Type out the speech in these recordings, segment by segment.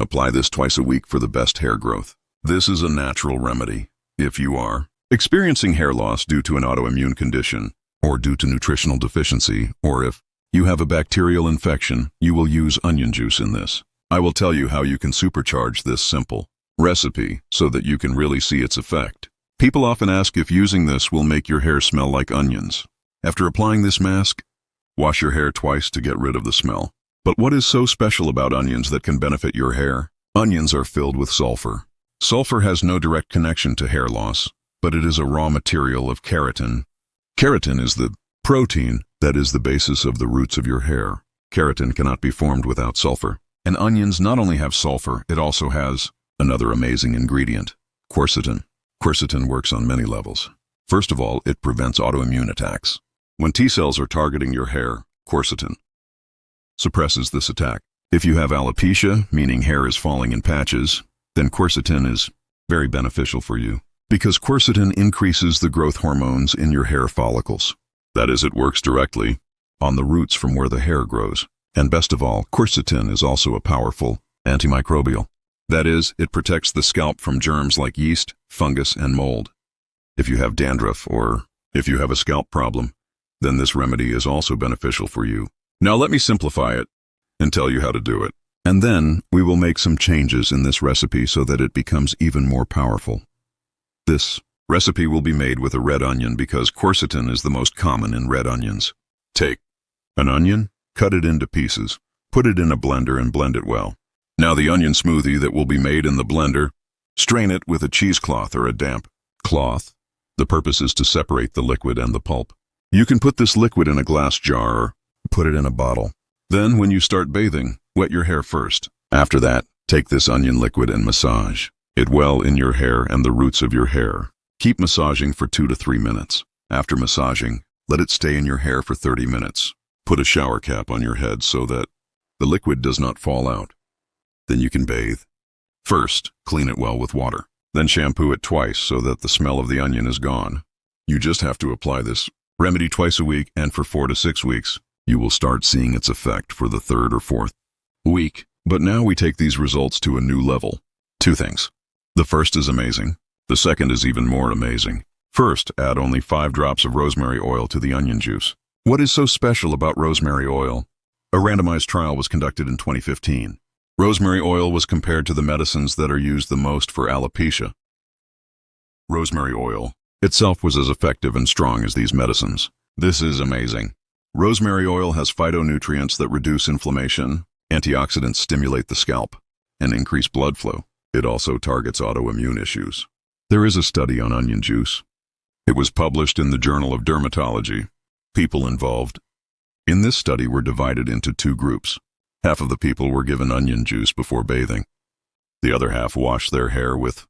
Apply this twice a week for the best hair growth. This is a natural remedy. If you are experiencing hair loss due to an autoimmune condition, or due to nutritional deficiency, or if you have a bacterial infection, you will use onion juice in this. I will tell you how you can supercharge this simple recipe so that you can really see its effect. People often ask if using this will make your hair smell like onions. After applying this mask, wash your hair twice to get rid of the smell. But what is so special about onions that can benefit your hair? Onions are filled with sulfur. Sulfur has no direct connection to hair loss, but it is a raw material of keratin. Keratin is the protein that is the basis of the roots of your hair. Keratin cannot be formed without sulfur. And onions not only have sulfur, it also has another amazing ingredient, quercetin. Quercetin works on many levels. First of all, it prevents autoimmune attacks. When T cells are targeting your hair, quercetin suppresses this attack. If you have alopecia, meaning hair is falling in patches, then quercetin is very beneficial for you, because quercetin increases the growth hormones in your hair follicles. That is, it works directly on the roots from where the hair grows. And best of all, quercetin is also a powerful antimicrobial. That is, it protects the scalp from germs like yeast, fungus, and mold. If you have dandruff or if you have a scalp problem, then this remedy is also beneficial for you. Now let me simplify it and tell you how to do it. And then we will make some changes in this recipe so that it becomes even more powerful. This recipe will be made with a red onion because quercetin is the most common in red onions. Take an onion, cut it into pieces, put it in a blender and blend it well. Now the onion smoothie that will be made in the blender, strain it with a cheesecloth or a damp cloth. The purpose is to separate the liquid and the pulp. You can put this liquid in a glass jar or put it in a bottle. Then when you start bathing, wet your hair first. After that, take this onion liquid and massage it well in your hair and the roots of your hair. Keep massaging for 2 to 3 minutes. After massaging, let it stay in your hair for 30 minutes. Put a shower cap on your head so that the liquid does not fall out. Then you can bathe. First, clean it well with water. Then shampoo it twice so that the smell of the onion is gone. You just have to apply this remedy twice a week, and for 4 to 6 weeks, you will start seeing its effect for the 3rd or 4th week. But now we take these results to a new level. 2 things. The first is amazing. The second is even more amazing. First, add only 5 drops of rosemary oil to the onion juice. What is so special about rosemary oil? A randomized trial was conducted in 2015. Rosemary oil was compared to the medicines that are used the most for alopecia. Rosemary oil itself was as effective and strong as these medicines. This is amazing. Rosemary oil has phytonutrients that reduce inflammation, antioxidants stimulate the scalp, and increase blood flow. It also targets autoimmune issues. There is a study on onion juice. It was published in the Journal of Dermatology. People involved in this study were divided into 2 groups. Half of the people were given onion juice before bathing. The other half washed their hair with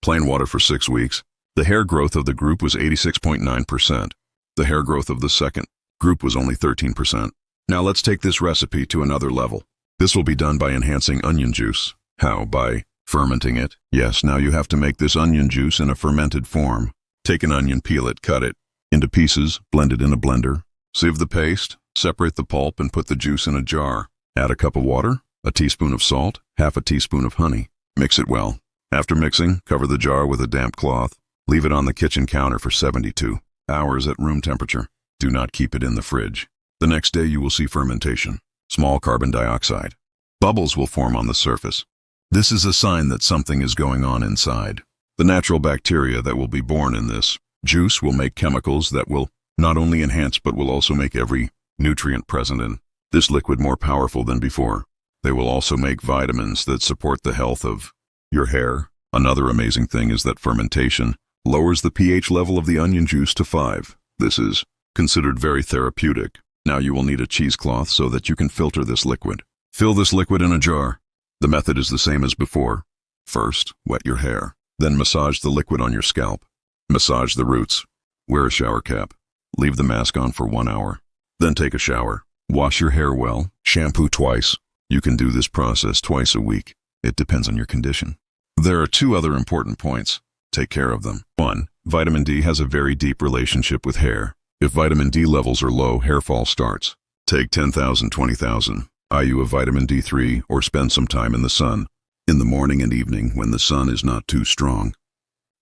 plain water for 6 weeks. The hair growth of the group was 86.9%. The hair growth of the second group was only 13%. Now let's take this recipe to another level. This will be done by enhancing onion juice. How? By fermenting it. Yes, now you have to make this onion juice in a fermented form. Take an onion, peel it, cut it into pieces, blend it in a blender. Sieve the paste, separate the pulp, and put the juice in a jar. Add a cup of water, a teaspoon of salt, half a teaspoon of honey. Mix it well. After mixing, cover the jar with a damp cloth. Leave it on the kitchen counter for 72 hours at room temperature. Do not keep it in the fridge. The next day you will see fermentation. Small carbon dioxide. Bubbles will form on the surface. This is a sign that something is going on inside. The natural bacteria that will be born in this juice will make chemicals that will not only enhance but will also make every nutrient present in this liquid more powerful than before. They will also make vitamins that support the health of your hair. Another amazing thing is that fermentation lowers the pH level of the onion juice to 5. This is considered very therapeutic. Now you will need a cheesecloth so that you can filter this liquid. Fill this liquid in a jar. The method is the same as before. First, wet your hair. Then massage the liquid on your scalp. Massage the roots. Wear a shower cap. Leave the mask on for 1 hour. Then take a shower. Wash your hair well. Shampoo twice. You can do this process twice a week. It depends on your condition. There are 2 other important points. Take care of them. 1. Vitamin D has a very deep relationship with hair. If vitamin D levels are low, hair fall starts. Take 10,000, 20,000 IU of vitamin D3 or spend some time in the sun. in the morning and evening when the sun is not too strong.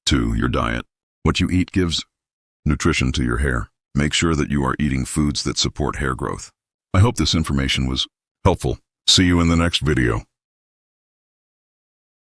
2. Your diet. What you eat gives nutrition to your hair. Make sure that you are eating foods that support hair growth. I hope this information was helpful. See you in the next video.